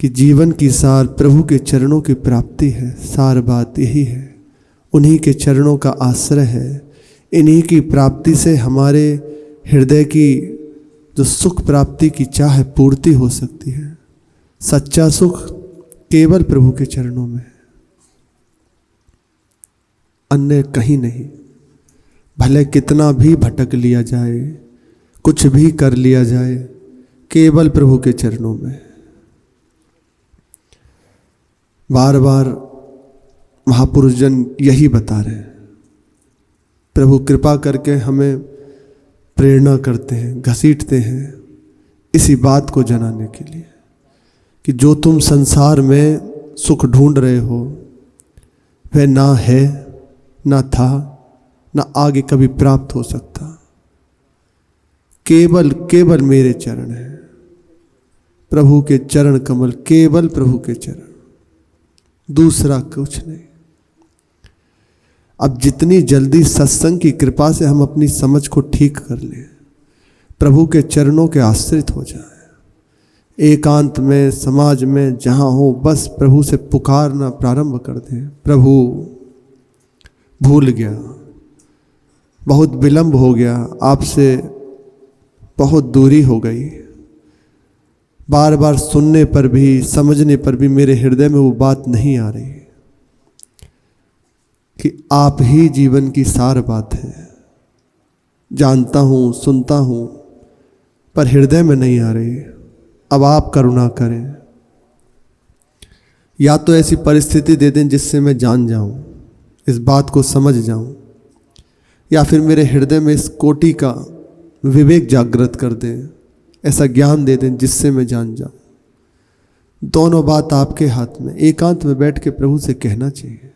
कि जीवन की सार प्रभु के चरणों की प्राप्ति है। सार बात यही है, उन्हीं के चरणों का आश्रय है। इन्हीं की प्राप्ति से हमारे हृदय की जो सुख प्राप्ति की चाह है पूर्ति हो सकती है। सच्चा सुख केवल प्रभु के चरणों में है, अन्य कहीं नहीं। भले कितना भी भटक लिया जाए, कुछ भी कर लिया जाए, केवल प्रभु के चरणों में। बार बार महापुरुष जन यही बता रहे हैं। प्रभु कृपा करके हमें प्रेरणा करते हैं, घसीटते हैं इसी बात को जनाने के लिए कि जो तुम संसार में सुख ढूंढ रहे हो वह ना है, ना था, ना आगे कभी प्राप्त हो सकता। केवल केवल मेरे चरण है, प्रभु के चरण कमल, केवल प्रभु के चरण, दूसरा कुछ नहीं। अब जितनी जल्दी सत्संग की कृपा से हम अपनी समझ को ठीक कर लें, प्रभु के चरणों के आश्रित हो जाएं, एकांत में, समाज में, जहाँ हो, बस प्रभु से पुकारना प्रारंभ कर दें। प्रभु भूल गया, बहुत विलंब हो गया, आपसे बहुत दूरी हो गई। बार बार सुनने पर भी, समझने पर भी मेरे हृदय में वो बात नहीं आ रही कि आप ही जीवन की सार बात है। जानता हूँ, सुनता हूँ, पर हृदय में नहीं आ रही। अब आप करुणा करें, या तो ऐसी परिस्थिति दे दें जिससे मैं जान जाऊं, इस बात को समझ जाऊं, या फिर मेरे हृदय में इस कोटि का विवेक जागृत कर दें, ऐसा ज्ञान दे दें जिससे मैं जान जाऊं। दोनों बात आपके हाथ में। एकांत में बैठ के प्रभु से कहना चाहिए।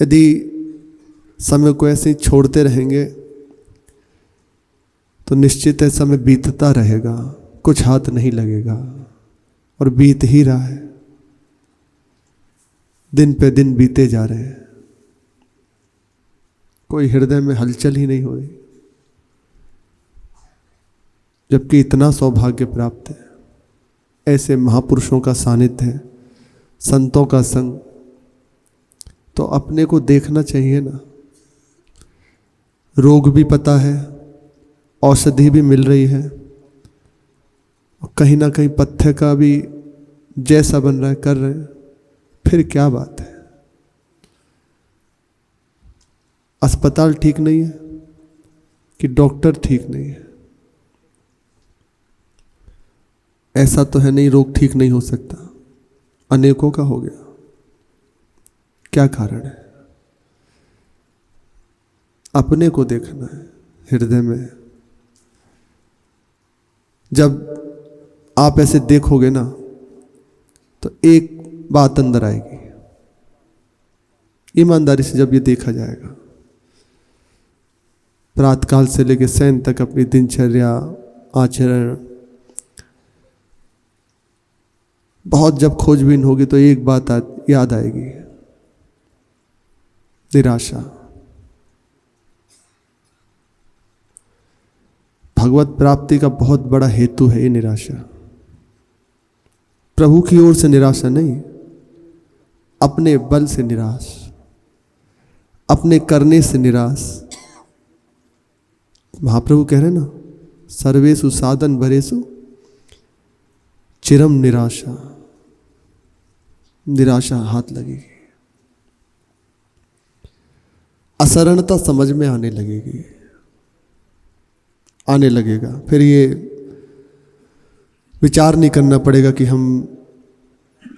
यदि समय को ऐसे ही छोड़ते रहेंगे तो निश्चित है समय बीतता रहेगा, कुछ हाथ नहीं लगेगा, और बीत ही रहा है। दिन पे दिन बीते जा रहे हैं, कोई हृदय में हलचल ही नहीं हो रही, जबकि इतना सौभाग्य प्राप्त है। ऐसे महापुरुषों का सानिध्य है, संतों का संग, तो अपने को देखना चाहिए ना। रोग भी पता है, औषधि भी मिल रही है, और कहीं ना कहीं पथ्य का भी जैसा बन रहा है कर रहे हैं, फिर क्या बात है। अस्पताल ठीक नहीं है कि डॉक्टर ठीक नहीं है, ऐसा तो है नहीं रोग ठीक नहीं हो सकता। अनेकों का हो गया, क्या कारण है? अपने को देखना है हृदय में। जब आप ऐसे देखोगे ना तो एक बात अंदर आएगी, ईमानदारी से जब ये देखा जाएगा, प्रातःकाल से लेकर शयन तक अपनी दिनचर्या, आचरण, बहुत जब खोजबीन होगी तो एक बात याद आएगी, निराशा। भगवत प्राप्ति का बहुत बड़ा हेतु है ये निराशा। प्रभु की ओर से निराशा नहीं, अपने बल से निराश, अपने करने से निराश। महाप्रभु कह रहे ना, सर्वेषु साधन भरेषु चिरम निराशा। निराशा हाथ लगेगी, असरणता समझ में आने लगेगी, आने लगेगा। फिर ये विचार नहीं करना पड़ेगा कि हम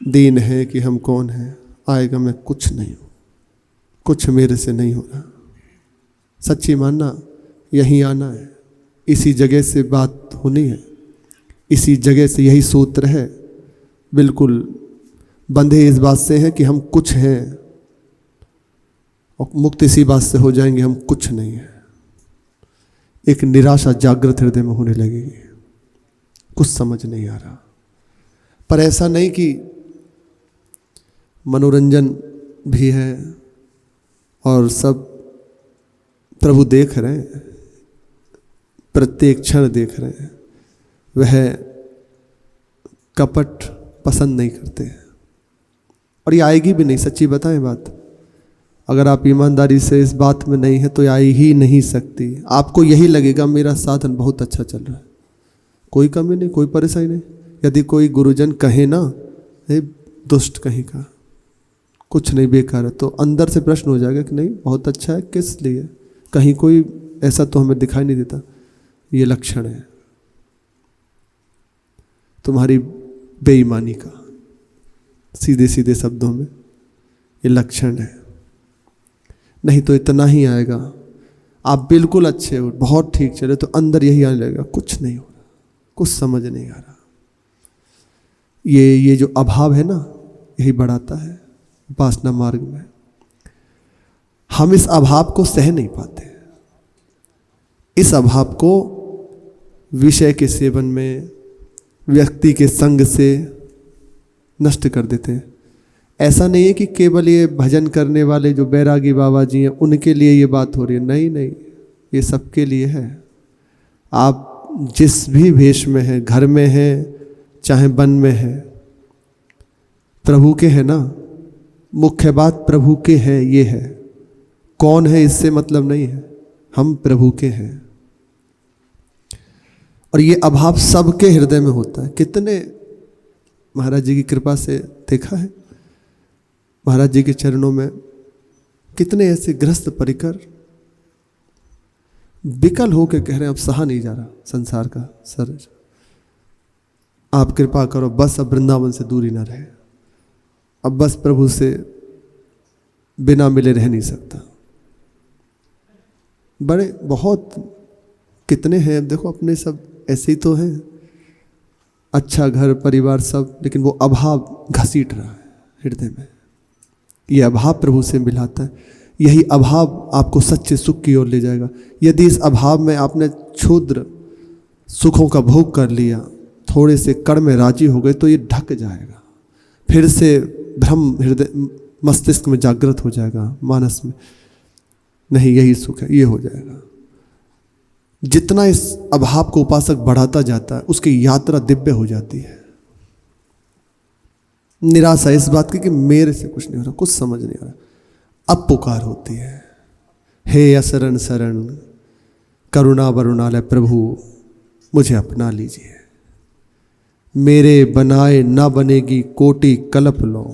दीन हैं, कि हम कौन हैं। आएगा मैं कुछ नहीं हूँ, कुछ मेरे से नहीं हो रहा। सच्ची मानना, यहीं आना है, इसी जगह से बात होनी है, इसी जगह से यही सूत्र है। बिल्कुल बंधे इस बात से हैं कि हम कुछ हैं, और मुक्त इसी बात से हो जाएंगे हम कुछ नहीं है। एक निराशा जागृत हृदय में होने लगेगी, कुछ समझ नहीं आ रहा। पर ऐसा नहीं कि मनोरंजन भी है और सब प्रभु देख रहे हैं, प्रत्येक क्षण देख रहे हैं। वह कपट पसंद नहीं करते हैं, और ये आएगी भी नहीं। सच्ची बताएं बात, अगर आप ईमानदारी से इस बात में नहीं है तो आ ही नहीं सकती। आपको यही लगेगा मेरा साधन बहुत अच्छा चल रहा है, कोई कमी नहीं, कोई परेशानी नहीं। यदि कोई गुरुजन कहे ना, हे दुष्ट कहीं का, कुछ नहीं, बेकार है, तो अंदर से प्रश्न हो जाएगा कि नहीं बहुत अच्छा है, किस लिए, कहीं कोई ऐसा तो हमें दिखाई नहीं देता। ये लक्षण है तुम्हारी बेईमानी का, सीधे सीधे शब्दों में ये लक्षण है। नहीं तो इतना ही आएगा, आप बिल्कुल अच्छे हो, बहुत ठीक चले, तो अंदर यही आने लगेगा, कुछ नहीं हो रहा, कुछ समझ नहीं आ रहा। ये जो अभाव है ना, यही बढ़ाता है उपासना मार्ग में। हम इस अभाव को सह नहीं पाते, इस अभाव को विषय के सेवन में, व्यक्ति के संग से नष्ट कर देते हैं। ऐसा नहीं है कि केवल ये भजन करने वाले जो बैरागी बाबा जी हैं उनके लिए ये बात हो रही है, नहीं नहीं, ये सबके लिए है। आप जिस भी वेश में हैं, घर में हैं चाहे वन में हैं, प्रभु के हैं ना। मुख्य बात प्रभु के हैं, ये है। कौन है इससे मतलब नहीं है, हम प्रभु के हैं। और ये अभाव सबके हृदय में होता है। कितने महाराज जी की कृपा से देखा है, महाराज जी के चरणों में कितने ऐसे ग्रस्त परिकर विकल होकर कह रहे हैं अब सहा नहीं जा रहा संसार का सर, आप कृपा करो, बस अब वृंदावन से दूरी ना रहे, अब बस प्रभु से बिना मिले रह नहीं सकता। बड़े बहुत कितने हैं, अब देखो अपने सब ऐसे ही तो हैं, अच्छा घर परिवार सब, लेकिन वो अभाव घसीट रहा है हृदय में। ये अभाव प्रभु से मिलाता है, यही अभाव आपको सच्चे सुख की ओर ले जाएगा। यदि इस अभाव में आपने क्षुद्र सुखों का भोग कर लिया, थोड़े से कण में राजी हो गए, तो ये ढक जाएगा, फिर से भ्रम हृदय मस्तिष्क में जागृत हो जाएगा, मानस में, नहीं यही सुख है, ये हो जाएगा। जितना इस अभाव को उपासक बढ़ाता जाता है, उसकी यात्रा दिव्य हो जाती है। निराशा इस बात की कि मेरे से कुछ नहीं हो रहा, कुछ समझ नहीं आ रहा, अब पुकार होती है, हे असरण शरण करुणा वरुणालय प्रभु मुझे अपना लीजिए, मेरे बनाए ना बनेगी कोटि कल्प लो,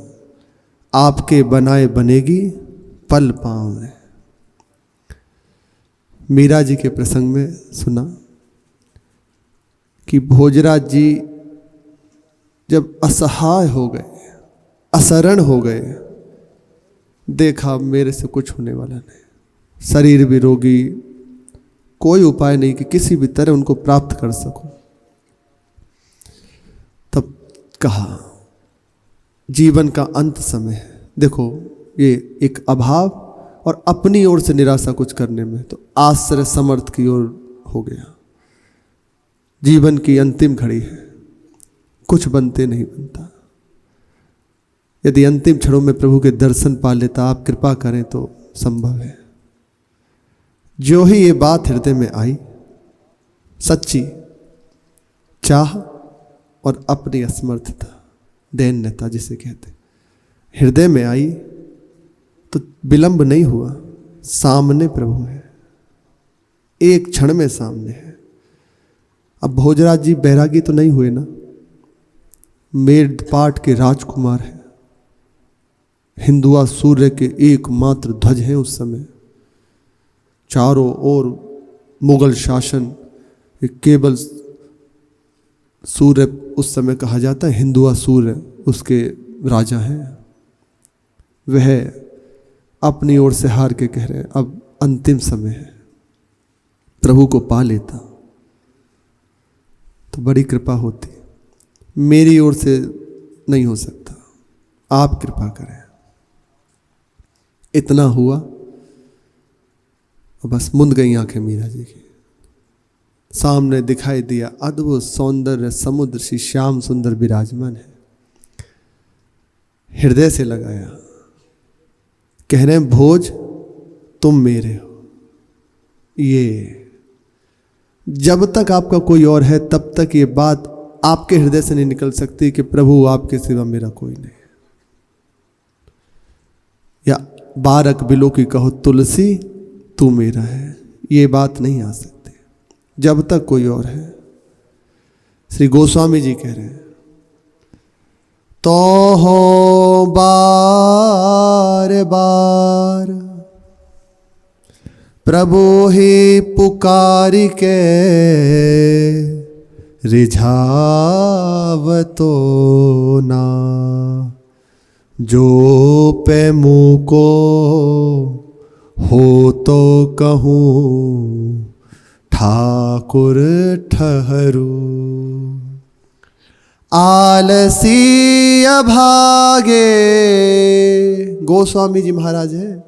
आपके बनाए बनेगी पल पाँव में। मीरा जी के प्रसंग में सुना कि भोजराज जी जब असहाय हो गए, असरण हो गए, देखा मेरे से कुछ होने वाला नहीं, शरीर भी रोगी, कोई उपाय नहीं कि किसी भी तरह उनको प्राप्त कर सकूं। तब कहा जीवन का अंत समय है। देखो ये एक अभाव और अपनी ओर से निराशा कुछ करने में, तो आश्रय समर्थ की ओर हो गया। जीवन की अंतिम घड़ी है, कुछ बनते नहीं बनता। यदि अंतिम क्षणों में प्रभु के दर्शन पा लेता, आप कृपा करें तो संभव है। जो ही ये बात हृदय में आई, सच्ची चाह और अपनी असमर्थता, दैन्यता जिसे कहते, हृदय में आई तो विलंब नहीं हुआ, सामने प्रभु है, एक क्षण में सामने है। अब भोजराज जी बैरागी तो नहीं हुए ना, मेड़पाट के राजकुमार हैं, हिंदुआ सूर्य के एकमात्र ध्वज हैं उस समय। चारों ओर मुगल शासन, केवल सूर्य उस समय कहा जाता है, हिंदुआ सूर्य उसके राजा हैं। वह अपनी ओर से हार के कह रहे हैं अब अंतिम समय है, प्रभु को पा लेता तो बड़ी कृपा होती, मेरी ओर से नहीं हो सकता, आप कृपा करें। इतना हुआ, बस मुंद गई आंखें मीरा जी की। सामने दिखाई दिया अद्भुत सौंदर्य समुद्र सी श्याम सुंदर विराजमान है। हृदय से लगाया, कह रहे हैं भोज तुम मेरे हो। ये जब तक आपका कोई और है तब तक ये बात आपके हृदय से नहीं निकल सकती कि प्रभु आपके सिवा मेरा कोई नहीं। या 12 बिलों की कहो तुलसी तू मेरा है, ये बात नहीं आ सकती जब तक कोई और है। श्री गोस्वामी जी कह रहे हैं तो हो बार बार प्रभु ही पुकारी के रिझाव तो ना, जो पे मुँह को हो तो कहूँ ठाकुर ठहरू। आलसी अभागे, गोस्वामी जी महाराज है,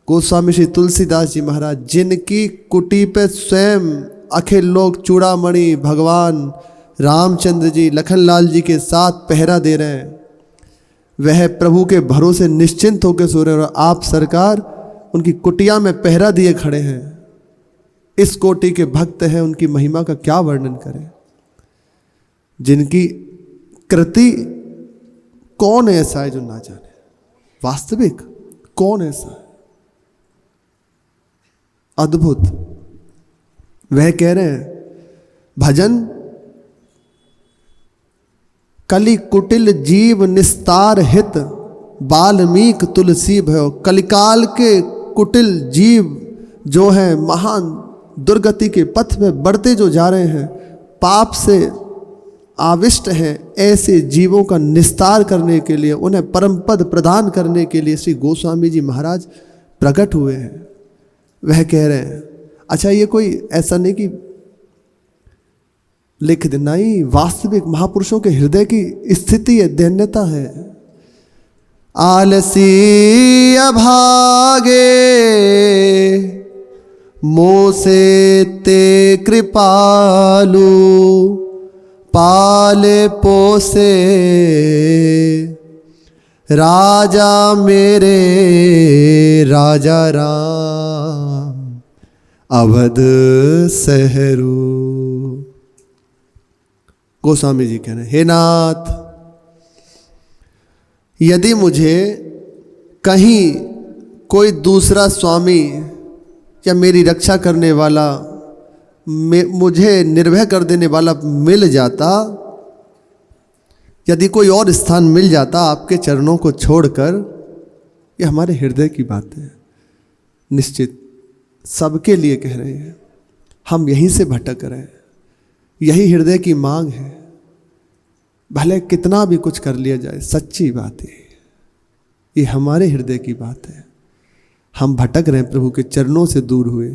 गोस्वामी श्री तुलसीदास जी महाराज, जिनकी कुटी पे स्वयं अखिल लोग चूड़ामणि भगवान रामचंद्र जी लखनलाल जी के साथ पहरा दे रहे हैं, वह प्रभु के भरोसे निश्चिंत होकर सो रहे हैं और आप सरकार उनकी कुटिया में पहरा दिए खड़े हैं। इस कोटि के भक्त हैं, उनकी महिमा का क्या वर्णन करें, जिनकी कृति कौन ऐसा है जो ना जाने, वास्तविक कौन ऐसा है, अद्भुत। वह कह रहे हैं भजन कलि कुटिल जीव निस्तार हित, वाल्मीकि तुलसी भयो। कलिकाल के कुटिल जीव जो हैं, महान दुर्गति के पथ में बढ़ते जो जा रहे हैं, पाप से आविष्ट हैं, ऐसे जीवों का निस्तार करने के लिए, उन्हें परम पद प्रदान करने के लिए श्री गोस्वामी जी महाराज प्रकट हुए हैं। वह कह रहे हैं अच्छा ये कोई ऐसा नहीं कि लिख देना ही, वास्तविक महापुरुषों के हृदय की स्थिति है, दैन्यता है। आलसी अभागे मोसे ते कृपालु, पाले पोसे राजा मेरे राजा राम, अवध सहरु। गोस्वामी जी कह रहे हैं हे नाथ, यदि मुझे कहीं कोई दूसरा स्वामी या मेरी रक्षा करने वाला, मुझे निर्भय कर देने वाला मिल जाता, यदि कोई और स्थान मिल जाता आपके चरणों को छोड़कर, ये हमारे हृदय की बात है, निश्चित सबके लिए कह रहे हैं। हम यहीं से भटक रहे हैं, यही हृदय की मांग है। भले कितना भी कुछ कर लिया जाए, सच्ची बात है, ये हमारे हृदय की बात है। हम भटक रहे हैं, प्रभु के चरणों से दूर हुए।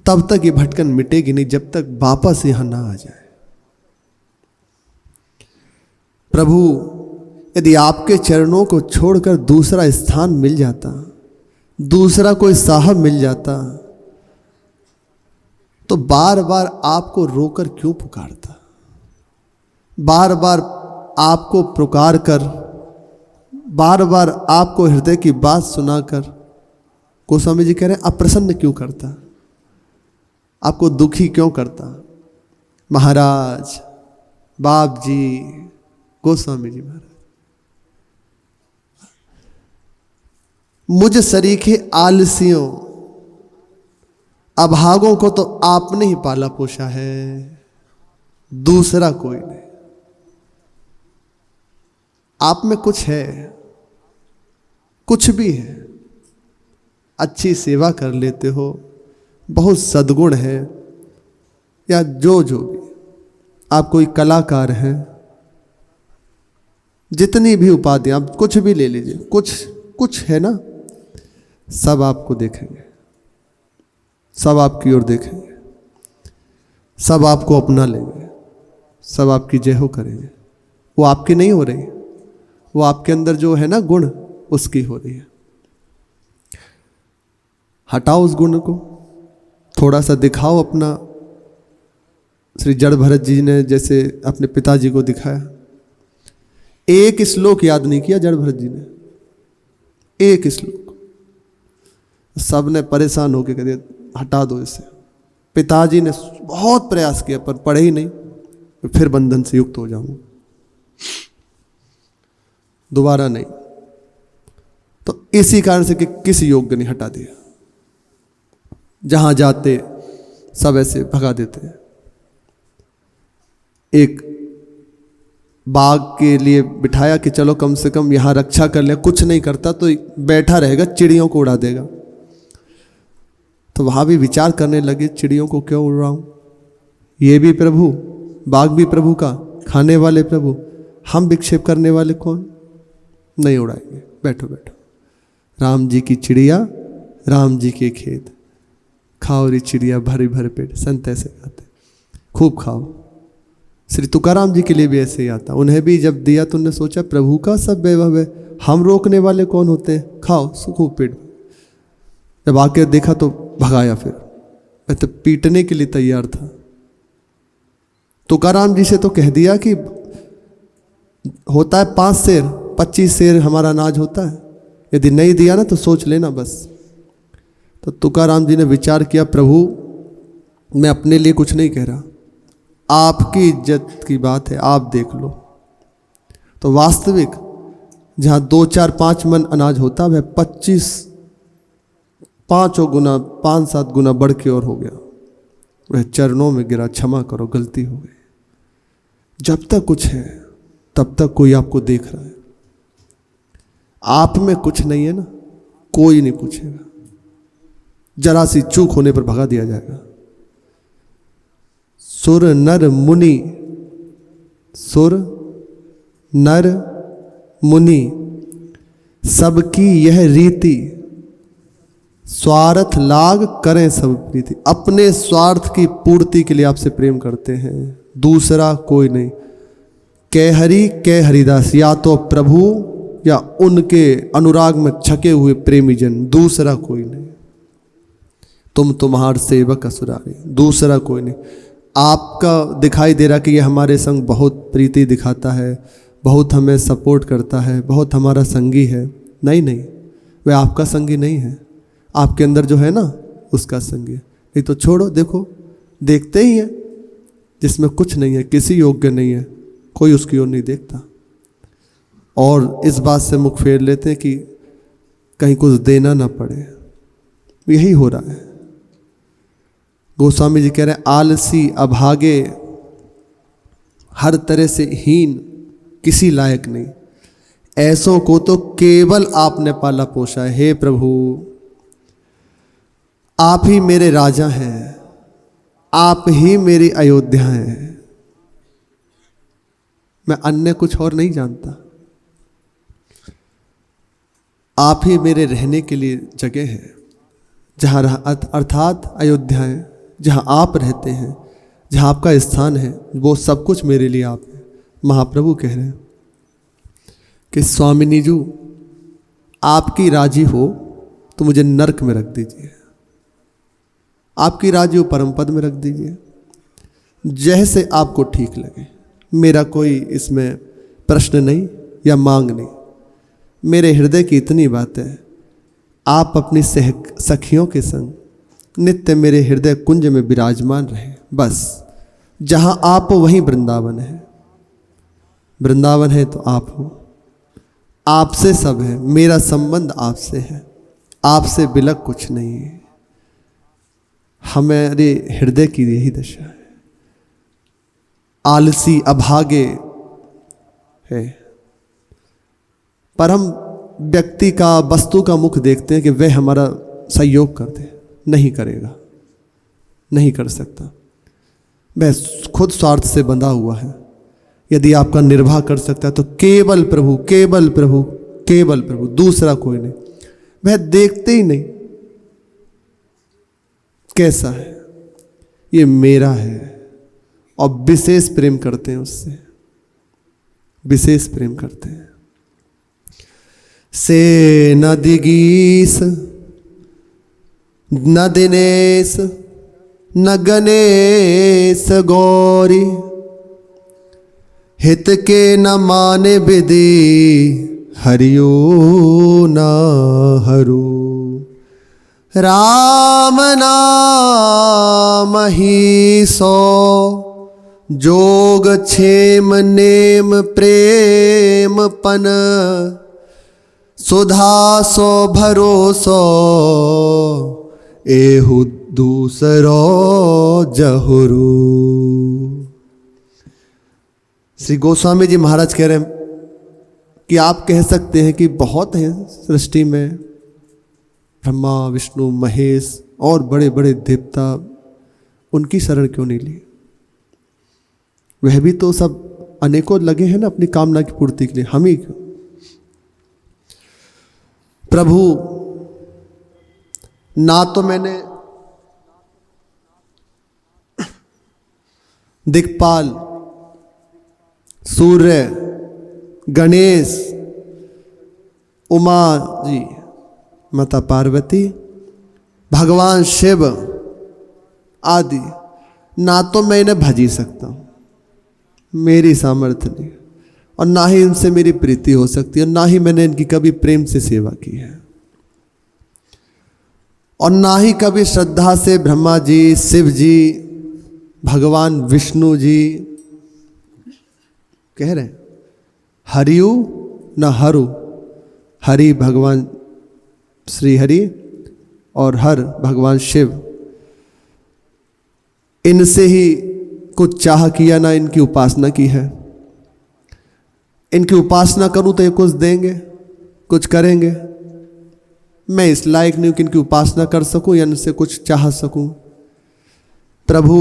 तब तक ये भटकन मिटेगी नहीं जब तक वापस यहां ना आ जाए। प्रभु यदि आपके चरणों को छोड़कर दूसरा स्थान मिल जाता, दूसरा कोई साहब मिल जाता, तो बार बार आपको रोकर क्यों पुकारता, बार बार आपको पुकार कर, बार बार आपको हृदय की बात सुनाकर, गोस्वामी जी कह रहे हैं अप्रसन्न क्यों करता, आपको दुखी क्यों करता। महाराज बाप जी, गोस्वामी जी महाराज, मुझ सरीखे आलसियों अभागों को तो आपने ही पाला पोषा है, दूसरा कोई नहीं। आप में कुछ है, कुछ भी है, अच्छी सेवा कर लेते हो, बहुत सद्गुण है, या जो भी, आप कोई कलाकार हैं, जितनी भी उपाधियां, आप कुछ भी ले लीजिए, कुछ है ना, सब आपको देखेंगे, सब आपकी ओर देखेंगे, सब आपको अपना लेंगे, सब आपकी जय हो करेंगे। वो आपकी नहीं हो रही, वो आपके अंदर जो है ना गुण, उसकी हो रही है। हटाओ उस गुण को, थोड़ा सा दिखाओ अपना। श्री जड़ भरत जी ने जैसे अपने पिताजी को दिखाया, एक श्लोक याद नहीं किया जड़ भरत जी ने, एक श्लोक, सब ने परेशान होकर कह दिया हटा दो इसे। पिताजी ने बहुत प्रयास किया पर पढ़े ही नहीं, फिर बंधन से युक्त हो जाऊं, दोबारा नहीं। तो इसी कारण से कि किसी योग्य ने हटा दिया, जहां जाते सब ऐसे भगा देते हैं। एक बाघ के लिए बिठाया कि चलो कम से कम यहां रक्षा कर ले, कुछ नहीं करता तो बैठा रहेगा, चिड़ियों को उड़ा देगा। तो वहां भी विचार करने लगे, चिड़ियों को क्यों उड़ रहा हूं, ये भी प्रभु, बाघ भी प्रभु का, खाने वाले प्रभु, हम विक्षेप करने वाले कौन, नहीं उड़ाएंगे, बैठो बैठो। राम जी की चिड़िया, राम जी के खेत, खाओ रे चिड़िया भरे भरे पेट, संत ऐसे कहते, खूब खाओ। श्री तुकाराम जी के लिए भी ऐसे ही आता, उन्हें भी जब दिया तो उन्होंने सोचा प्रभु का सब वैभव है, हम रोकने वाले कौन होते हैं, खाओ खूब पेट। जब आके देखा तो भगाया, फिर मैं तो पीटने के लिए तैयार था। तुकाराम जी से तो कह दिया कि होता है 5 शेर 25 शेर हमारा अनाज होता है, यदि नहीं दिया ना तो सोच लेना बस। तो तुकाराम जी ने विचार किया, प्रभु मैं अपने लिए कुछ नहीं कह रहा, आपकी इज्जत की बात है, आप देख लो। तो वास्तविक जहाँ 2 4 5 मन अनाज होता है, 25 5 गुना 5-7 गुना बढ़ के और हो गया। वह चरणों में गिरा, क्षमा करो गलती हो गई। जब तक कुछ है तब तक कोई आपको देख रहा है, आप में कुछ नहीं है ना, कोई नहीं पूछेगा, जरा सी चूक होने पर भगा दिया जाएगा। सुर नर मुनि, सुर नर मुनि सबकी यह रीति, स्वार्थ लाग करें सब प्रीति। अपने स्वार्थ की पूर्ति के लिए आपसे प्रेम करते हैं, दूसरा कोई नहीं। कैहरी कै हरिदास, या तो प्रभु या उनके अनुराग में छके हुए प्रेमी जन, दूसरा कोई नहीं। तुम तुम्हार सेवक असुरारी, दूसरा कोई नहीं। आपका दिखाई दे रहा कि ये हमारे संग बहुत प्रीति दिखाता है, बहुत हमें सपोर्ट करता है, बहुत हमारा संगी है, नहीं नहीं, वह आपका संगी नहीं है, आपके अंदर जो है ना उसका संगी है। नहीं तो छोड़ो, देखो देखते ही है जिसमें कुछ नहीं है, किसी योग्य नहीं है, कोई उसकी ओर नहीं देखता, और इस बात से मुख फेर लेते हैं कि कहीं कुछ देना ना पड़े। यही हो रहा है। गोस्वामी जी कह रहे हैं, आलसी अभागे, हर तरह से हीन, किसी लायक नहीं, ऐसों को तो केवल आपने पाला पोषा है। हे प्रभु, आप ही मेरे राजा हैं, आप ही मेरी अयोध्या हैं, मैं अन्य कुछ और नहीं जानता। आप ही मेरे रहने के लिए जगह है, जहाँ अर्थात अयोध्या है, जहाँ आप रहते हैं, जहाँ आपका स्थान है, वो सब कुछ मेरे लिए आप है। महाप्रभु कह रहे हैं कि स्वामिनी जी, आपकी राजी हो तो मुझे नरक में रख दीजिए, आपकी राजी हो परम पद में रख दीजिए, जैसे आपको ठीक लगे। मेरा कोई इसमें प्रश्न नहीं या मांग नहीं, मेरे हृदय की इतनी बात है, आप अपनी सखियों के संग नित्य मेरे हृदय कुंज में विराजमान रहे, बस जहाँ आप हो वहीं वृंदावन है, वृंदावन है तो आप हो, आपसे सब है, मेरा संबंध आपसे है, आपसे बिलक कुछ नहीं है। हमारे हृदय की यही दशा है, आलसी अभागे है। पर हम व्यक्ति का, वस्तु का मुख देखते हैं कि वह हमारा सहयोग कर दे, नहीं करेगा, नहीं कर सकता, वह खुद स्वार्थ से बंधा हुआ है। यदि आपका निर्वाह कर सकता है तो केवल प्रभु, केवल प्रभु, केवल प्रभु, दूसरा कोई नहीं। वह देखते ही नहीं कैसा है, ये मेरा है, और विशेष प्रेम करते हैं उससे, विशेष प्रेम करते हैं। से न दिगीस न दिनेश न गणेश गौरी, हित के न माने विधि, हरियो न हरू। राम नाम ही सो जोग क्षेम नेम प्रेम पन, सुधा सो भरोसो एहु दूसरो जहुरु। श्री गोस्वामी जी महाराज कह रहे हैं कि आप कह सकते हैं कि बहुत है सृष्टि में, ब्रह्मा विष्णु महेश और बड़े बड़े देवता, उनकी शरण क्यों नहीं ली? वह भी तो सब अनेकों लगे हैं ना अपनी कामना की पूर्ति के लिए, हम ही क्यों? प्रभु ना तो मैंने दिक्पाल, सूर्य, गणेश, उमा जी, माता पार्वती, भगवान शिव आदि, ना तो मैं इन्हें भज ही सकता हूँ, मेरी सामर्थ्य नहीं, और ना ही इनसे मेरी प्रीति हो सकती है, और ना ही मैंने इनकी कभी प्रेम से सेवा की है, और ना ही कभी श्रद्धा से ब्रह्मा जी, शिव जी, भगवान विष्णु जी कह रहे हैं हरियु न हरु, हरि भगवान श्री हरि और हर भगवान शिव, इनसे ही कुछ चाह किया ना इनकी उपासना की है। इनकी उपासना करूं तो ये कुछ देंगे, कुछ करेंगे, मैं इस लायक नहीं हूं कि इनकी उपासना कर सकूं या इनसे कुछ चाह सकूं। प्रभु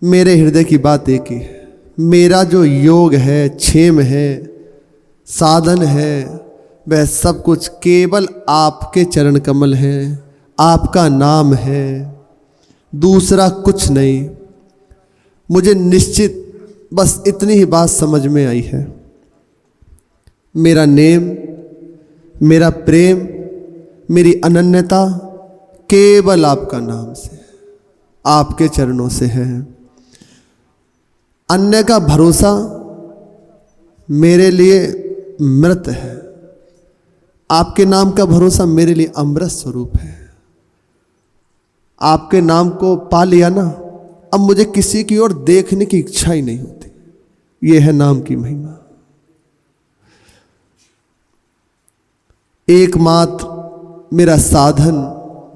मेरे हृदय की बात एक ही है, मेरा जो योग है, क्षेम है, साधन है, वह सब कुछ केवल आपके चरण कमल हैं, आपका नाम है, दूसरा कुछ नहीं। मुझे निश्चित बस इतनी ही बात समझ में आई है, मेरा नेम, मेरा प्रेम, मेरी अनन्यता केवल आपका नाम से, आपके चरणों से है। अन्य का भरोसा मेरे लिए मृत है, आपके नाम का भरोसा मेरे लिए अमृत स्वरूप है। आपके नाम को पा लिया ना, अब मुझे किसी की ओर देखने की इच्छा ही नहीं होती। यह है नाम की महिमा। एकमात्र मेरा साधन,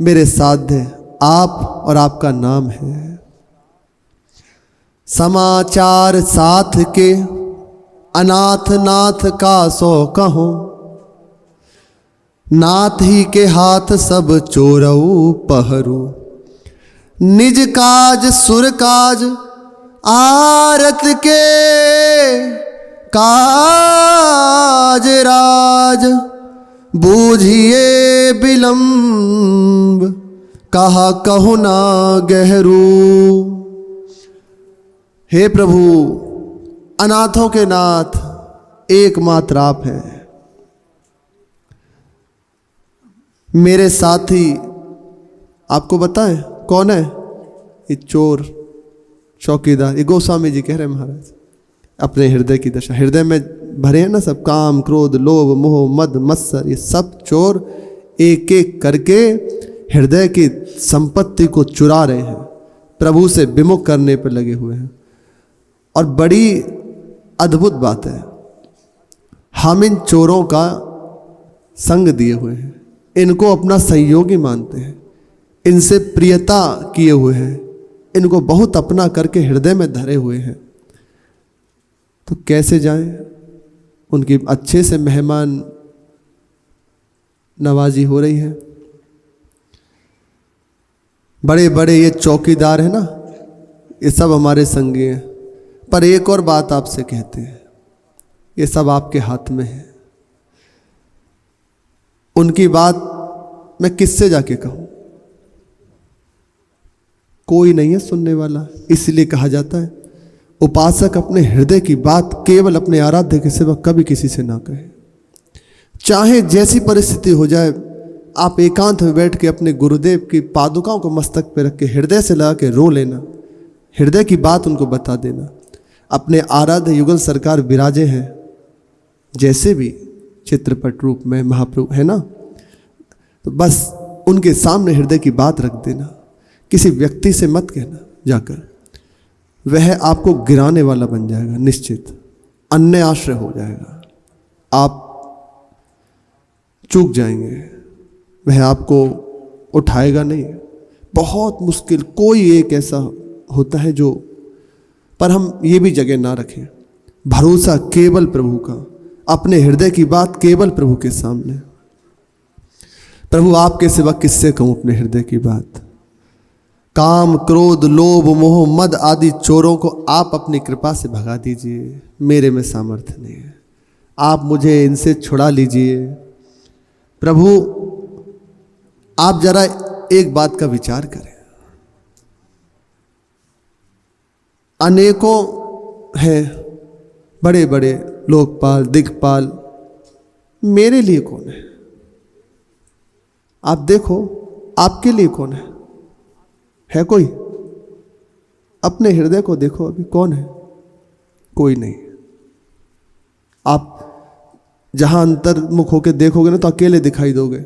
मेरे साध्य आप और आपका नाम है। समाचार साथ के अनाथ नाथ का सो कहो, नाथ ही के हाथ सब चोरऊ पहरू। निज काज सुर काज आरत के, काज राज बूझिए विलंब, कहा कहु ना गहरू। हे प्रभु, अनाथों के नाथ एकमात्र आप हैं। मेरे साथी आपको बताएं कौन है? ये चोर चौकीदार। ये गोस्वामी जी कह रहे हैं महाराज, अपने हृदय की दशा। हृदय में भरे हैं ना सब काम, क्रोध, लोभ, मोह, मद, मत्सर, ये सब चोर एक एक करके हृदय की संपत्ति को चुरा रहे हैं, प्रभु से विमुख करने पर लगे हुए हैं। और बड़ी अद्भुत बात है, हम इन चोरों का संग दिए हुए हैं, इनको अपना सहयोगी मानते हैं, इनसे प्रियता किए हुए हैं, इनको बहुत अपना करके हृदय में धरे हुए हैं। तो कैसे जाएं? उनकी अच्छे से मेहमान नवाजी हो रही है। बड़े बड़े ये चौकीदार हैं ना, ये सब हमारे संगी हैं। पर एक और बात आपसे कहते हैं, ये सब आपके हाथ में है। उनकी बात मैं किससे जाके कहूं? कोई नहीं है सुनने वाला। इसलिए कहा जाता है, उपासक अपने हृदय की बात केवल अपने आराध्य के सिवा कभी किसी से ना कहे। चाहे जैसी परिस्थिति हो जाए, आप एकांत में बैठ के अपने गुरुदेव की पादुकाओं को मस्तक पे रख के हृदय से लगा के रो लेना, हृदय की बात उनको बता देना। अपने आराध्य युगल सरकार विराजे हैं, जैसे भी चित्रपट रूप में महाप्रभु है ना, तो बस उनके सामने हृदय की बात रख देना। किसी व्यक्ति से मत कहना जाकर, वह आपको गिराने वाला बन जाएगा, निश्चित अन्य आश्रय हो जाएगा, आप चूक जाएंगे, वह आपको उठाएगा नहीं। बहुत मुश्किल कोई एक ऐसा होता है जो, पर हम ये भी जगह ना रखें, भरोसा केवल प्रभु का, अपने हृदय की बात केवल प्रभु के सामने। प्रभु आपके सिवा किससे कहूं अपने हृदय की बात। काम, क्रोध, लोभ, मोह, मद आदि चोरों को आप अपनी कृपा से भगा दीजिए, मेरे में सामर्थ्य नहीं है, आप मुझे इनसे छुड़ा लीजिए। प्रभु आप जरा एक बात का विचार करें, अनेकों हैं बड़े बड़े लोकपाल, दिक्पाल, मेरे लिए कौन है? आप देखो आपके लिए कौन है कोई? अपने हृदय को देखो, अभी कौन है? कोई नहीं। आप जहां अंतर्मुख होकर देखोगे ना तो अकेले दिखाई दोगे।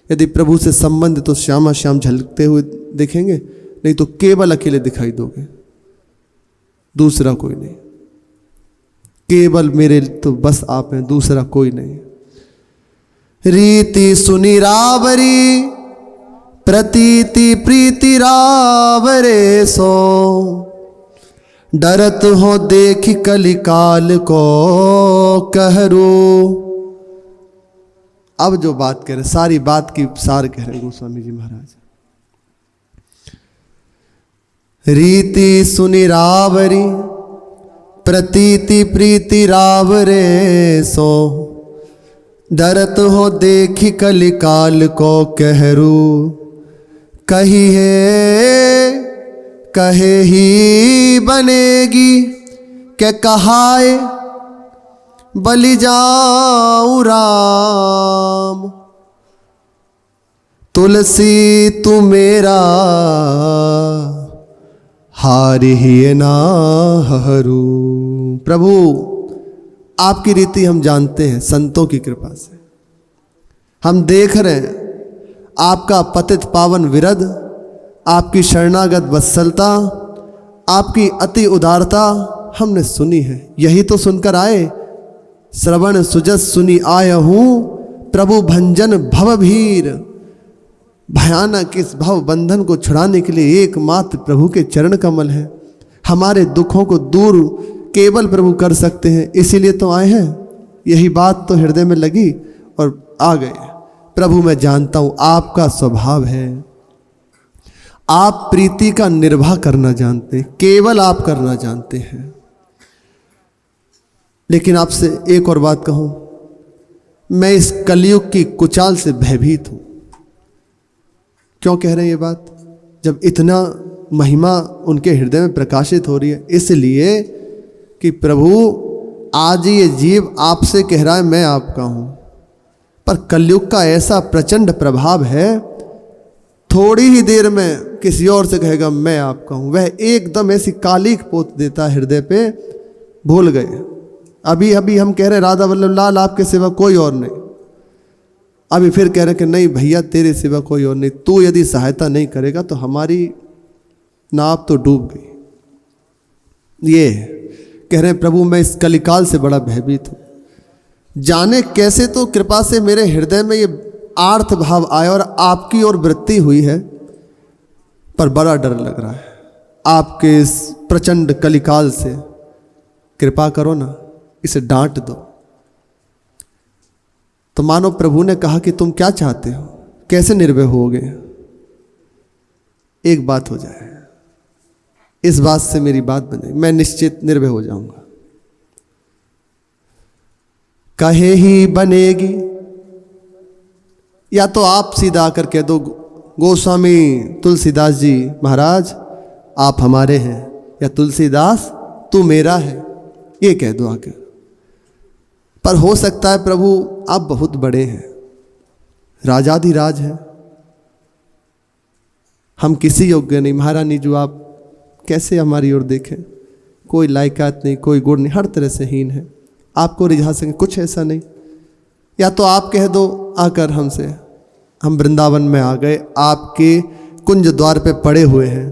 यदि प्रभु से संबंध तो श्यामा श्याम झलकते हुए देखेंगे, नहीं तो केवल अकेले दिखाई दोगे, दूसरा कोई नहीं। केवल मेरे तो बस आप हैं, दूसरा कोई नहीं। रीति सुनी रावरी, प्रतीति प्रीति रावरे सो, डरत हो देखी कलिकाल को कहरू। अब जो बात कह रहे, सारी बात की सार कह रहे गोस्वामी जी महाराज। रीति सुनी रावरी, प्रतीति प्रीति रावरे सो, डरत हो देखी कलिकाल को कहरू। कही है कहे ही बनेगी, क्या कहाए बलि जाऊं राम। तुलसी तू मेरा हारि ही ना हरू। प्रभु आपकी रीति हम जानते हैं, संतों की कृपा से हम देख रहे हैं आपका पतित पावन विरद, आपकी शरणागत वत्सलता, आपकी अति उदारता हमने सुनी है। यही तो सुनकर आए, श्रवण सुजस सुनी आय हूँ, प्रभु भंजन भवभीर। भयानक इस भव बंधन को छुड़ाने के लिए एकमात्र प्रभु के चरण कमल है। हमारे दुखों को दूर केवल प्रभु कर सकते हैं, इसीलिए तो आए हैं। यही बात तो हृदय में लगी और आ गए। प्रभु मैं जानता हूं आपका स्वभाव है, आप प्रीति का निर्वाह करना जानते हैं, केवल आप करना जानते हैं। लेकिन आपसे एक और बात कहूं, मैं इस कलयुग की कुचाल से भयभीत हूं। क्यों कह रहे हैं ये बात? जब इतना महिमा उनके हृदय में प्रकाशित हो रही है, इसलिए कि प्रभु आज ये जीव आपसे कह रहा है मैं आपका हूं, पर कलयुग का ऐसा प्रचंड प्रभाव है, थोड़ी ही देर में किसी और से कहेगा मैं आपका हूं। वह एकदम ऐसी कालिक पोत देता हृदय पे, भूल गए। अभी अभी हम कह रहे राधा वल्लभ लाल आपके सिवा कोई और नहीं, अभी फिर कह रहे कि नहीं भैया तेरे सिवा कोई और नहीं, तू यदि सहायता नहीं करेगा तो हमारी नाव तो डूब गई। ये कह रहे प्रभु मैं इस कलिकाल से बड़ा भयभीत हूं। जाने कैसे तो कृपा से मेरे हृदय में ये आर्थ भाव आया और आपकी ओर वृत्ति हुई है, पर बड़ा डर लग रहा है आपके इस प्रचंड कलिकाल से। कृपा करो ना, इसे डांट दो। तो मानो प्रभु ने कहा कि तुम क्या चाहते हो, कैसे निर्भय होगे? एक बात हो जाए, इस बात से मेरी बात बने, मैं निश्चित निर्भय हो जाऊंगा। कहे ही बनेगी, या तो आप सीधा आकर कह दो गोस्वामी तुलसीदास जी महाराज आप हमारे हैं, या तुलसीदास तू मेरा है, ये कह दो आकर। पर हो सकता है प्रभु आप बहुत बड़े हैं, राजाधिराज हैं, हम किसी योग्य नहीं। महारानी जो आप कैसे हमारी ओर देखें, कोई लायकात नहीं, कोई गुण नहीं, हर तरह से हीन है, आपको रिझा सकें कुछ ऐसा नहीं। या तो आप कह दो आकर हमसे, हम वृंदावन में आ गए, आपके कुंज द्वार पे पड़े हुए हैं,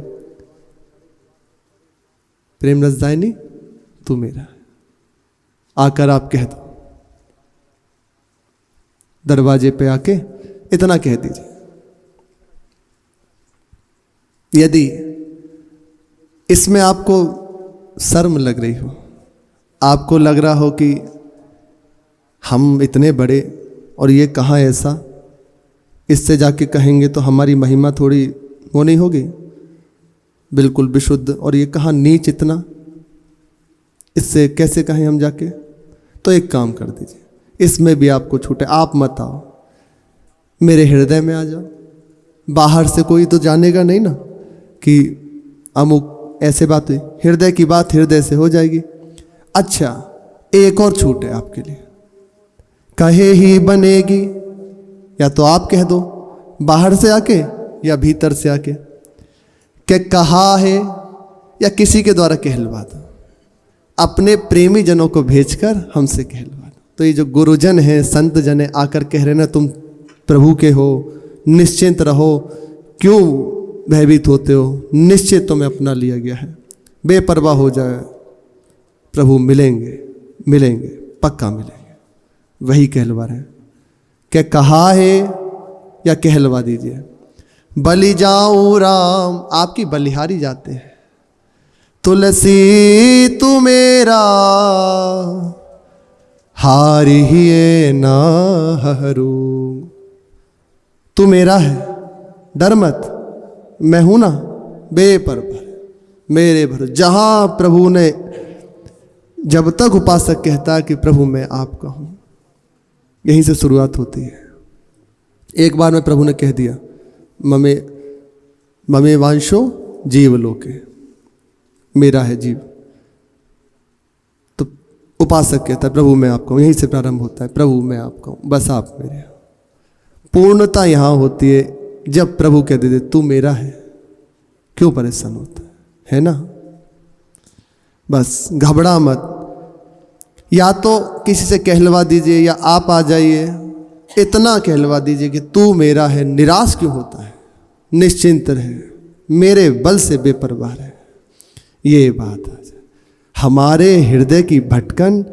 प्रेम रस दायनी तू मेरा है। आकर आप कह दो, दरवाजे पे आके इतना कह दीजिए। यदि इसमें आपको शर्म लग रही हो, आपको लग रहा हो कि हम इतने बड़े और ये कहाँ ऐसा, इससे जाके कहेंगे तो हमारी महिमा थोड़ी वो नहीं होगी, बिल्कुल विशुद्ध, और ये कहाँ नीच इतना, इससे कैसे कहें हम जाके, तो एक काम कर दीजिए, इसमें भी आपको छूटे, आप मत आओ, मेरे हृदय में आ जाओ। बाहर से कोई तो जानेगा नहीं ना कि अमुक ऐसे बात हुई, हृदय की बात हृदय से हो जाएगी। अच्छा, एक और छूट है आपके लिए, कहे ही बनेगी, या तो आप कह दो बाहर से आके या भीतर से आके, क्या कहा है या किसी के द्वारा कहलवा दो, अपने प्रेमी जनों को भेजकर हमसे कहलवा दो। तो ये जो गुरुजन हैं, संत जन हैं, आकर कह रहे ना तुम प्रभु के हो, निश्चिंत रहो, क्यों भयभीत होते हो, निश्चित तुम्हें अपना लिया गया है, बेपरवाह हो जाए, प्रभु मिलेंगे, मिलेंगे, पक्का मिलेंगे। वही कहलवा रहे हैं, क्या कहा है या कहलवा दीजिए। बलि जाऊं राम, आपकी बलिहारी जाते हैं, तुलसी तू मेरा हारी ही ना हरू, तू मेरा है, डर मत, मैं हूं ना, बेपरवाह मेरे भर। जहां प्रभु ने, जब तक उपासक कहता है कि प्रभु मैं आपका हूं, यहीं से शुरुआत होती है। एक बार में प्रभु ने कह दिया, ममे ममे वांशो जीव लोके, मेरा है जीव, तो उपासक कहता है प्रभु मैं आपका हूं, यहीं से प्रारंभ होता है, प्रभु मैं आपका हूं, बस आप मेरे हो। पूर्णता यहां होती है जब प्रभु कह देते तू मेरा है, क्यों परेशान होता है ना। बस घबरा मत, या तो किसी से कहलवा दीजिए या आप आ जाइए, इतना कहलवा दीजिए कि तू मेरा है, निराश क्यों होता है, निश्चिंत रहे, मेरे बल से बेपरवाह है। ये बात आ जाए, हमारे हृदय की भटकन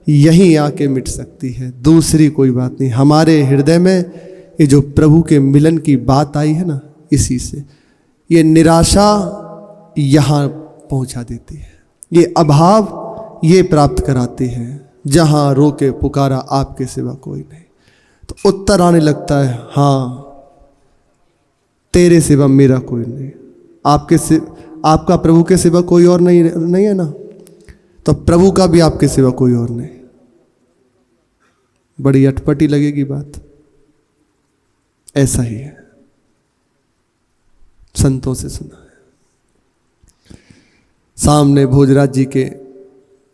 यहीं आके मिट सकती है, दूसरी कोई बात नहीं। हमारे हृदय में ये जो प्रभु के मिलन की बात आई है ना, इसी से ये निराशा यहाँ पहुँचा देती है, ये अभाव ये प्राप्त कराती है। जहाँ रोके पुकारा आपके सिवा कोई नहीं, तो उत्तर आने लगता है, हाँ तेरे सिवा मेरा कोई नहीं, आपका प्रभु के सिवा कोई और नहीं है ना, तो प्रभु का भी आपके सिवा कोई और नहीं। बड़ी अटपटी लगेगी बात, ऐसा ही है, संतों से सुना है। सामने भोजराज जी के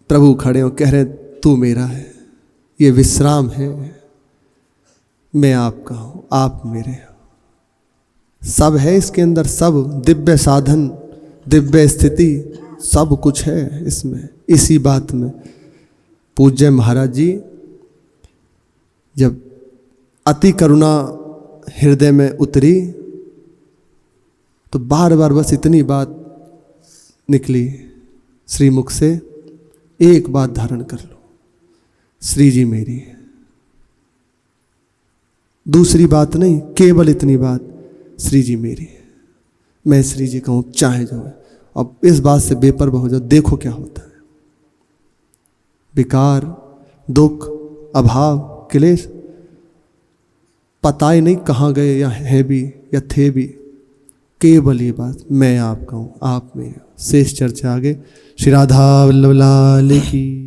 प्रभु खड़े हो, कह रहे तू मेरा है, ये विश्राम है, मैं आपका हूं, आप मेरे हो, सब है इसके अंदर, सब दिव्य साधन, दिव्य स्थिति, सब कुछ है इसमें। इसी बात में पूज्य महाराज जी जब अति करुणा हृदय में उतरी, तो बार बार बस इतनी बात निकली श्रीमुख से, एक बात धारण कर लो, श्री जी मेरी है, दूसरी बात नहीं, केवल इतनी बात, श्री जी मेरी है, मैं श्री जी कहूँ चाहे जो है। अब इस बात से बेपरवाह हो जाओ, देखो क्या होता है। विकार, दुख, अभाव, क्लेश पता ही नहीं कहाँ गए, या है भी या थे भी, केवल ये बात मैं आपका हूँ, आप मेरे। शेष चर्चा आगे। श्री राधा वल्लभ लाल की।